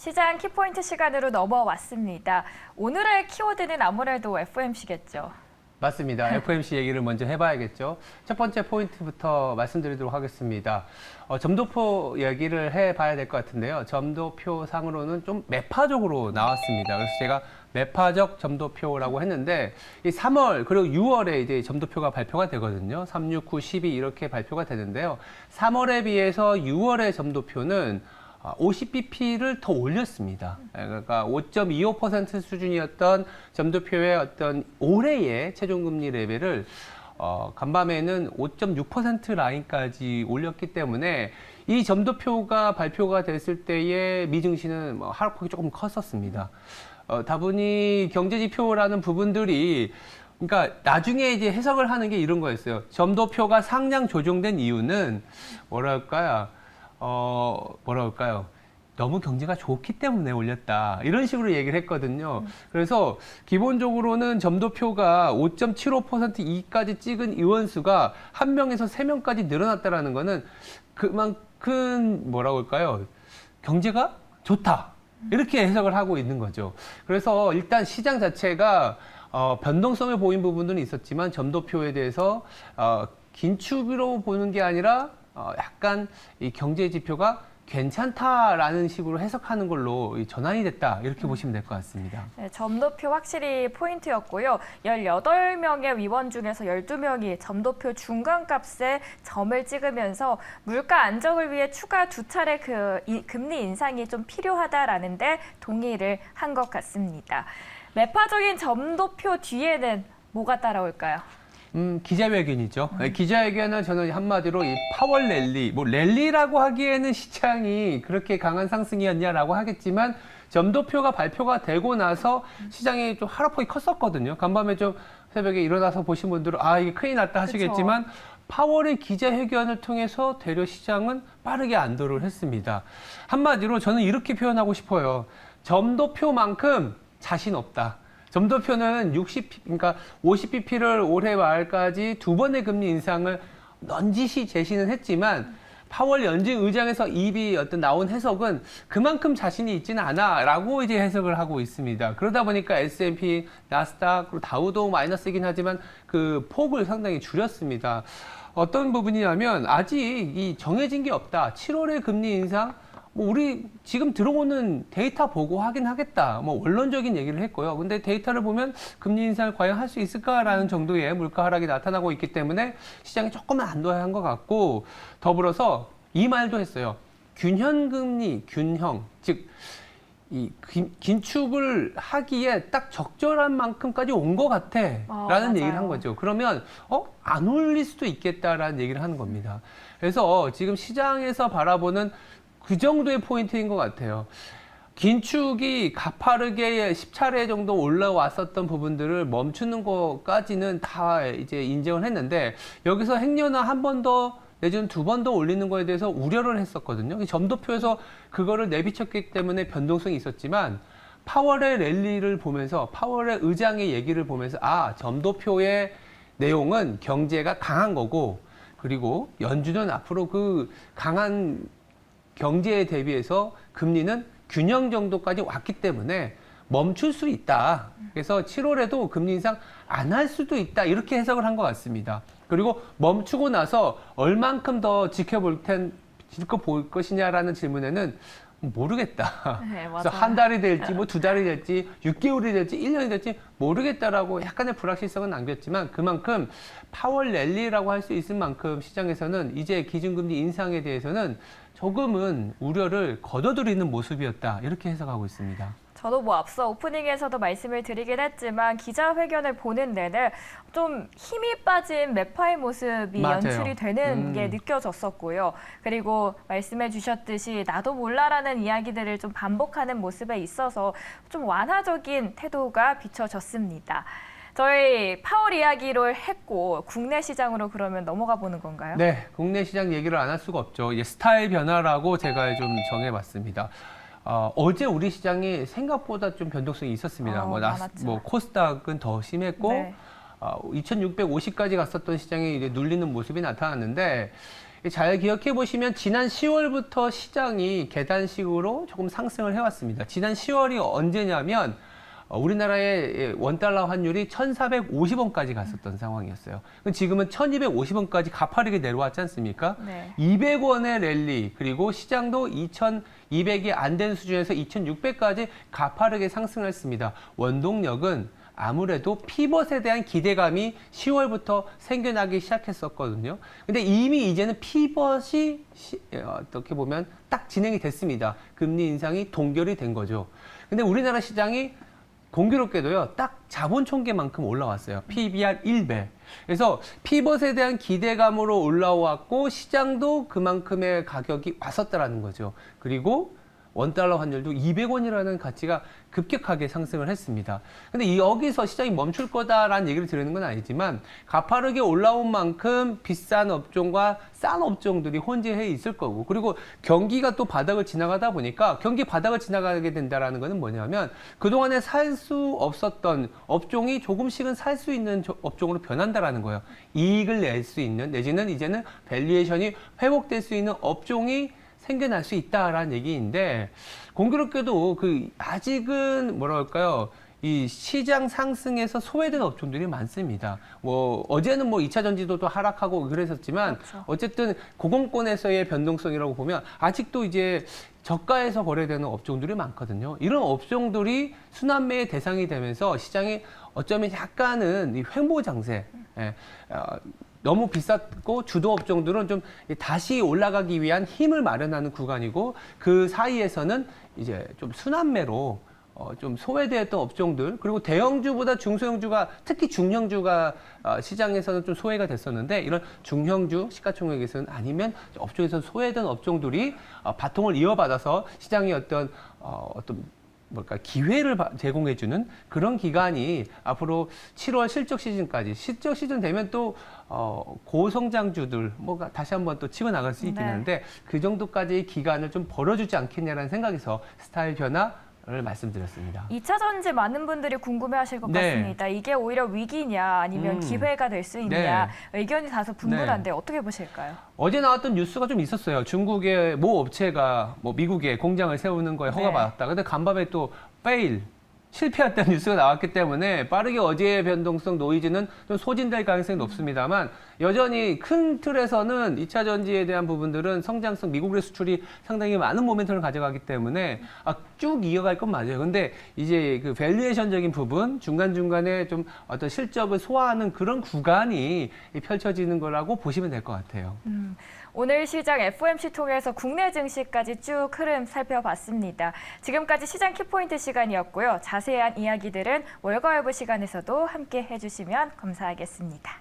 시장 키포인트 시간으로 넘어왔습니다. 오늘의 키워드는 아무래도 FOMC겠죠. 맞습니다. FOMC 얘기를 먼저 해봐야겠죠. 첫 번째 포인트부터 말씀드리도록 하겠습니다. 점도표 얘기를 해봐야 될 것 같은데요. 점도표 상으로는 좀 매파적으로 나왔습니다. 그래서 제가 매파적 점도표라고 했는데 이 3월 그리고 6월에 이제 점도표가 발표가 되거든요. 3, 6, 9, 12 이렇게 발표가 되는데요. 3월에 비해서 6월의 점도표는 50bp를 더 올렸습니다. 그러니까 5.25% 수준이었던 점도표의 어떤 올해의 최종금리 레벨을 간밤에는 5.6% 라인까지 올렸기 때문에 이 점도표가 발표가 됐을 때의 미증시는 하락폭이 조금 컸었습니다. 다분히 경제지표라는 부분들이 그러니까 나중에 이제 해석을 하는 게 이런 거였어요. 점도표가 상향 조정된 이유는 뭐랄까요? 너무 경제가 좋기 때문에 올렸다. 이런 식으로 얘기를 했거든요. 그래서 기본적으로는 점도표가 5.75% 이까지 찍은 의원수가 1명에서 3명까지 늘어났다라는 거는 그만큼 경제가 좋다. 이렇게 해석을 하고 있는 거죠. 그래서 일단 시장 자체가 변동성을 보인 부분들은 있었지만 점도표에 대해서 긴축으로 보는 게 아니라 약간 이 경제 지표가 괜찮다라는 식으로 해석하는 걸로 전환이 됐다. 이렇게 보시면 될 것 같습니다. 네, 점도표 확실히 포인트였고요. 18명의 위원 중에서 12명이 점도표 중간값에 점을 찍으면서 물가 안정을 위해 추가 2차례 금리 인상이 좀 필요하다라는 데 동의를 한 것 같습니다. 매파적인 점도표 뒤에는 뭐가 따라올까요? 기자회견이죠. 기자회견은 저는 한마디로 이 파월 랠리, 랠리라고 하기에는 시장이 그렇게 강한 상승이었냐라고 하겠지만 점도표가 발표가 되고 나서 시장이 좀 하락폭이 컸었거든요. 간밤에 좀 새벽에 일어나서 보신 분들은 이게 큰일 났다 하시겠지만 그쵸. 파월의 기자회견을 통해서 되려 시장은 빠르게 안도를 했습니다. 한마디로 저는 이렇게 표현하고 싶어요. 점도표만큼 자신 없다. 점도표는 50bp를 올해 말까지 2번의 금리 인상을 넌지시 제시는 했지만 파월 연준 의장에서 입이 나온 해석은 그만큼 자신이 있지는 않아라고 이제 해석을 하고 있습니다. 그러다 보니까 S&P, 나스닥, 그리고 다우도 마이너스이긴 하지만 그 폭을 상당히 줄였습니다. 어떤 부분이냐면 아직 이 정해진 게 없다. 7월의 금리 인상 우리 지금 들어오는 데이터 보고 확인하겠다. 원론적인 얘기를 했고요. 근데 데이터를 보면 금리 인상을 과연 할 수 있을까라는 정도의 물가 하락이 나타나고 있기 때문에 시장이 조금은 안도한 것 같고 더불어서 이 말도 했어요. 균형금리, 즉 이 긴축을 하기에 딱 적절한 만큼까지 온 것 같아 라는 얘기를 한 거죠. 그러면 안 올릴 수도 있겠다라는 얘기를 하는 겁니다. 그래서 지금 시장에서 바라보는 그 정도의 포인트인 것 같아요. 긴축이 가파르게 10차례 정도 올라왔었던 부분들을 멈추는 것까지는 다 이제 인정을 했는데 여기서 행여나 한 번 더 내지는 2번 더 올리는 거에 대해서 우려를 했었거든요. 점도표에서 그거를 내비쳤기 때문에 변동성이 있었지만 파월의 랠리를 보면서 파월의 의장의 얘기를 보면서 점도표의 내용은 경제가 강한 거고 그리고 연준은 앞으로 그 강한 경제에 대비해서 금리는 균형 정도까지 왔기 때문에 멈출 수 있다. 그래서 7월에도 금리 인상 안 할 수도 있다. 이렇게 해석을 한 것 같습니다. 그리고 멈추고 나서 얼만큼 더 지켜볼 것이냐라는 질문에는 모르겠다. 네, 그래서 한 달이 될지 2달이 될지 6개월이 될지 1년이 될지 모르겠다라고 약간의 불확실성은 남겼지만 그만큼 파월 랠리라고 할 수 있을 만큼 시장에서는 이제 기준금리 인상에 대해서는 조금은 우려를 거둬들이는 모습이었다. 이렇게 해석하고 있습니다. 저도 앞서 오프닝에서도 말씀을 드리긴 했지만 기자회견을 보는 내내 좀 힘이 빠진 매파의 모습이 맞아요. 연출이 되는 게 느껴졌었고요. 그리고 말씀해 주셨듯이 나도 몰라라는 이야기들을 좀 반복하는 모습에 있어서 좀 완화적인 태도가 비춰졌습니다. 저희 파월 이야기를 했고 국내 시장으로 그러면 넘어가 보는 건가요? 네, 국내 시장 얘기를 안 할 수가 없죠. 스타일 변화라고 제가 좀 정해봤습니다. 어제 우리 시장이 생각보다 좀 변동성이 있었습니다. 코스닥은 더 심했고, 네. 2650까지 갔었던 시장이 이제 눌리는 모습이 나타났는데, 잘 기억해 보시면 지난 10월부터 시장이 계단식으로 조금 상승을 해왔습니다. 지난 10월이 언제냐면 우리나라의 원달러 환율이 1,450원까지 갔었던 상황이었어요. 지금은 1,250원까지 가파르게 내려왔지 않습니까? 네. 200원의 랠리, 그리고 시장도 2,200이 안 된 수준에서 2,600까지 가파르게 상승했습니다. 원동력은 아무래도 피벗에 대한 기대감이 10월부터 생겨나기 시작했었거든요. 근데 이미 이제는 피벗이 어떻게 보면 딱 진행이 됐습니다. 금리 인상이 동결이 된 거죠. 근데 우리나라 시장이 공교롭게도요, 딱 자본 총계만큼 올라왔어요. PBR 1배. 그래서 피벗에 대한 기대감으로 올라왔고, 시장도 그만큼의 가격이 왔었다라는 거죠. 그리고 원달러 환율도 200원이라는 가치가 급격하게 상승을 했습니다. 근데 여기서 시장이 멈출 거다라는 얘기를 드리는 건 아니지만 가파르게 올라온 만큼 비싼 업종과 싼 업종들이 혼재해 있을 거고, 그리고 경기가 또 바닥을 지나가다 보니까 경기 바닥을 지나가게 된다라는 거는 뭐냐면 그동안에 살 수 없었던 업종이 조금씩은 살 수 있는 업종으로 변한다라는 거예요. 이익을 낼 수 있는, 내지는 이제는 밸류에이션이 회복될 수 있는 업종이 생겨날 수 있다라는 얘기인데, 공교롭게도 아직은 뭐랄까요, 이 시장 상승에서 소외된 업종들이 많습니다. 어제는 2차 전지도 하락하고 그랬었지만, 그렇죠. 어쨌든 고공권에서의 변동성이라고 보면 아직도 이제 저가에서 거래되는 업종들이 많거든요. 이런 업종들이 순환매의 대상이 되면서 시장이 어쩌면 약간은 이 횡보 장세, 너무 비쌌고 주도 업종들은 좀 다시 올라가기 위한 힘을 마련하는 구간이고, 그 사이에서는 이제 좀 순환매로 좀 소외되었던 업종들, 그리고 대형주보다 중소형주가, 특히 중형주가 시장에서는 좀 소외가 됐었는데, 이런 중형주 시가총액에서는 아니면 업종에서 소외된 업종들이 바통을 이어받아서 시장의 어떤 기회를 제공해주는 그런 기간이 앞으로 7월 실적 시즌까지, 실적 시즌 되면 또 고성장주들 다시 한번 또 치고 나갈 수 있긴 한데, 그 정도까지의 기간을 좀 벌어주지 않겠냐라는 생각에서 스타일 변화를 말씀드렸습니다. 2차 전지 많은 분들이 궁금해하실 것 같습니다. 이게 오히려 위기냐 아니면 기회가 될 수 있냐, 의견이 다소 분분한데 어떻게 보실까요? 어제 나왔던 뉴스가 좀 있었어요. 중국의 모 업체가 미국에 공장을 세우는 거에 허가받았다. 근데 간밤에 또 실패했다는 뉴스가 나왔기 때문에 빠르게 어제의 변동성 노이즈는 좀 소진될 가능성이 높습니다만, 여전히 큰 틀에서는 2차 전지에 대한 부분들은 성장성, 미국의 수출이 상당히 많은 모멘텀을 가져가기 때문에 쭉 이어갈 건 맞아요. 근데 이제 그 밸류에이션적인 부분, 중간중간에 좀 어떤 실적을 소화하는 그런 구간이 펼쳐지는 거라고 보시면 될 것 같아요. 오늘 시장 FOMC 통해서 국내 증시까지 쭉 흐름 살펴봤습니다. 지금까지 시장 키포인트 시간이었고요. 자세한 이야기들은 월가외부 시간에서도 함께 해주시면 감사하겠습니다.